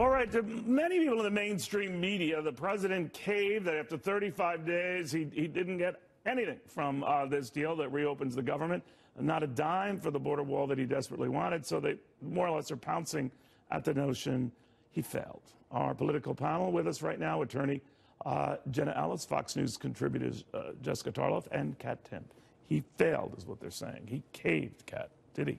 All right, to many people in the mainstream media, the president caved that after 35 days, he didn't get anything from this deal that reopens the government, not a dime for the border wall that he desperately wanted. So they more or less are pouncing at the notion he failed. Our political panel with us right now, attorney Jenna, Ellis, Fox News contributors Jessica Tarlov, and Katherine Timpf. He failed is what they're saying. He caved, Kat, did he?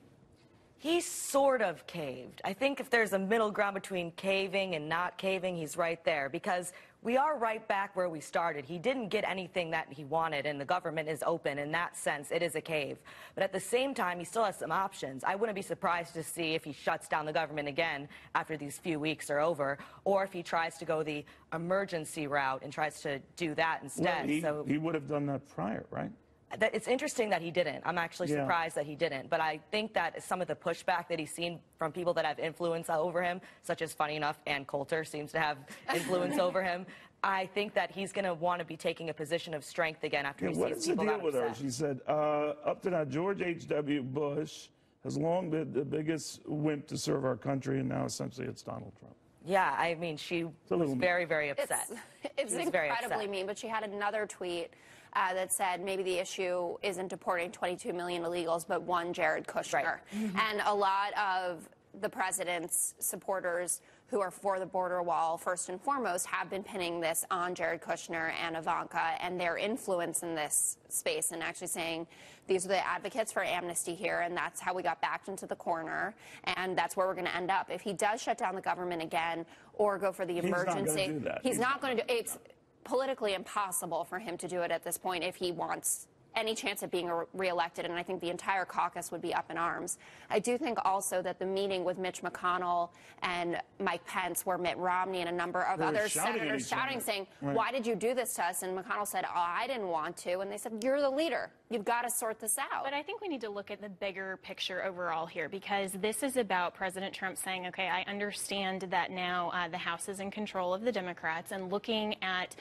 He sort of caved. I think if there's a middle ground between caving and not caving, he's right there, because we are right back where we started. He didn't get anything that he wanted, and the government is open. In that sense, it is a cave. But at the same time, he still has some options. I wouldn't be surprised to see if he shuts down the government again after these few weeks are over, or if he tries to go the emergency route and tries to do that instead. Well, he would have done that prior, right? It's interesting that he didn't. I'm actually surprised that he didn't. But I think that some of the pushback that he's seen from people that have influence over him, such as, funny enough, Ann Coulter seems to have influence over him, I think that he's going to want to be taking a position of strength again after he sees people that upset. What is the deal with her? She said, up to now, George H.W. Bush has long been the biggest wimp to serve our country, and now essentially it's Donald Trump. Yeah, I mean, she was very, very upset. It's incredibly mean, but she had another tweet that said maybe the issue isn't deporting 22 million illegals, but one Jared Kushner. Right. And a lot of the president's supporters who are for the border wall, first and foremost, have been pinning this on Jared Kushner and Ivanka and their influence in this space, and actually saying these are the advocates for amnesty here, and that's how we got backed into the corner, and that's where we're going to end up. If he does shut down the government again or go for the emergency, he's not going to do that. It's politically impossible for him to do it at this point if he wants any chance of being reelected, and I think the entire caucus would be up in arms. I do think also that the meeting with Mitch McConnell and Mike Pence, where Mitt Romney and a number of other senators shouting, saying, why did you do this to us? And McConnell said, oh, I didn't want to. And they said, you're the leader. You've got to sort this out. But I think we need to look at the bigger picture overall here, because this is about President Trump saying, okay, I understand that now the House is in control of the Democrats, and looking at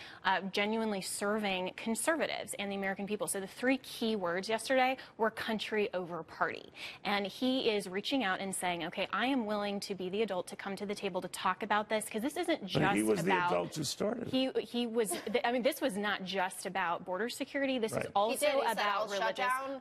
genuinely serving conservatives and the American people. So the three key words yesterday were country over party. And he is reaching out and saying, okay, I am willing to be the adult to come to the table to talk about this, because this isn't just about... But he was the adult who started it. He was... I mean, this was not just about border security. This is also about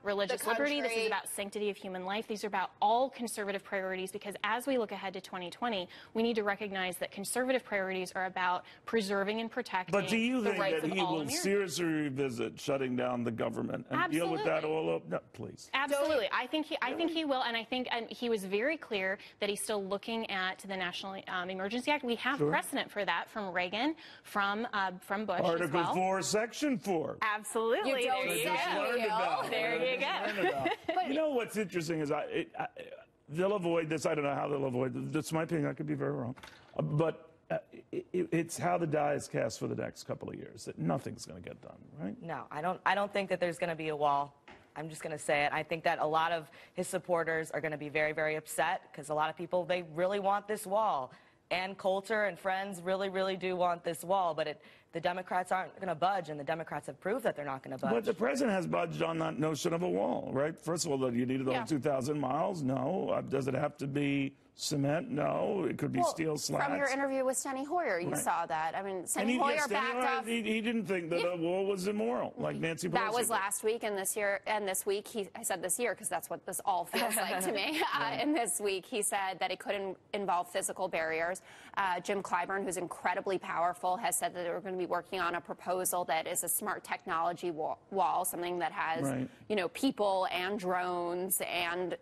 religious liberty. This is about sanctity of human life. These are about all conservative priorities, because as we look ahead to 2020, we need to recognize that conservative priorities are about preserving and protecting the rights of all Americans. But do you think that he will seriously revisit shutting down the government and deal with that all up? No, please. Absolutely. I think he will, and I think he was very clear that he's still looking at the National Emergency Act. We have precedent for that from Reagan, from Bush as well. Article 4, Section 4. Absolutely. You don't say. There you go. You know what's interesting is they'll avoid this. I don't know how they'll avoid this. That's my opinion. I could be very wrong. But it's how the die is cast for the next couple of years, that nothing's going to get done, right? No, I don't think that there's going to be a wall. I'm just going to say it. I think that a lot of his supporters are going to be very, very upset, because a lot of people, they really want this wall. Ann Coulter and friends really, really do want this wall, but the Democrats aren't going to budge, and the Democrats have proved that they're not going to budge. But the president has budged on that notion of a wall, right? First of all, do you need it all 2,000 miles? No. Does it have to be cement? No. It could be steel slats. From your interview with Steny Hoyer, you saw that. I mean, Steny Hoyer backed off. He didn't think that a wall was immoral, like Nancy Pelosi. That was last week, and this year, and this week, I said this year because that's what this all feels like to me. And this week, he said that it could involve physical barriers. Jim Clyburn, who's incredibly powerful, has said that they're going to be working on a proposal that is a smart technology wall, something that has, you know, people and drones and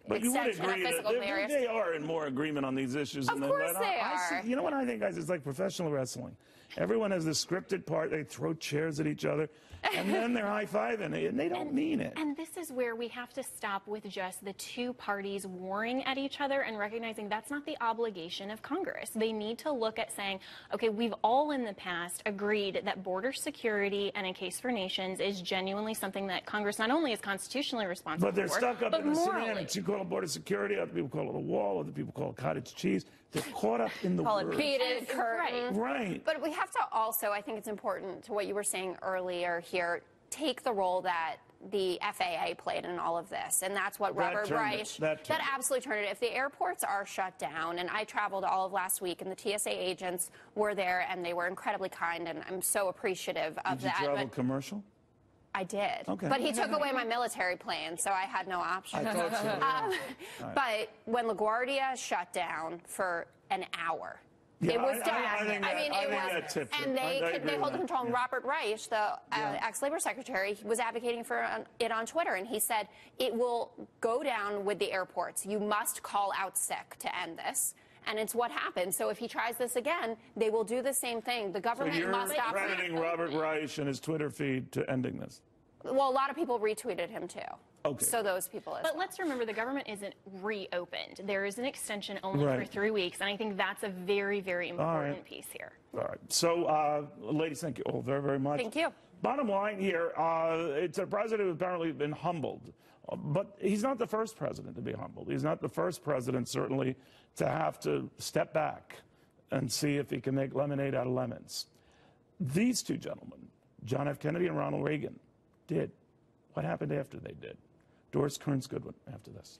extension of physical barriers. They are in more agreement on these issues. Of course they are. You know what I think, guys? It's like professional wrestling. Everyone has this scripted part. They throw chairs at each other, and then they're high-fiving, and they don't mean it. And this is where we have to stop with just the two parties warring at each other and recognizing that's not the obligation of Congress. They need to look at saying, okay, we've all in the past agreed that border security and a case for nations is genuinely something that Congress not only is constitutionally responsible for, but they're stuck up in the semantics. You call it border security, other people call it a wall, other people call it cottage cheese. They're caught up in the words. Beaded curtain. Right. But we have to also, I think it's important to what you were saying earlier here, take the role that the FAA played in all of this, and that's what Robert Reich, that absolutely turned it. If the airports are shut down, and I traveled all of last week, and the TSA agents were there, and they were incredibly kind, and I'm so appreciative of that. Did you travel commercial? I did. Okay. But he took away my military plane, so I had no option. I thought so, yeah. But when LaGuardia shut down for an hour, yeah, it was done. I think that tipped it. And they hold the control. And Robert Reich, the ex-labor secretary, was advocating for it on Twitter, and he said it will go down with the airports. You must call out sick to end this. And it's what happened. So if he tries this again, they will do the same thing. The government must stop. You're crediting Robert Reich and his Twitter feed to ending this. Well, a lot of people retweeted him, too. Okay. So those people as But let's remember, the government isn't reopened. There is an extension only for 3 weeks, and I think that's a very, very important piece here. All right. So, ladies, thank you all very, very much. Thank you. Bottom line here, it's a president who's apparently been humbled. But he's not the first president to be humbled. He's not the first president, certainly, to have to step back and see if he can make lemonade out of lemons. These two gentlemen, John F. Kennedy and Ronald Reagan, did. What happened after they did? Doris Kearns Goodwin after this.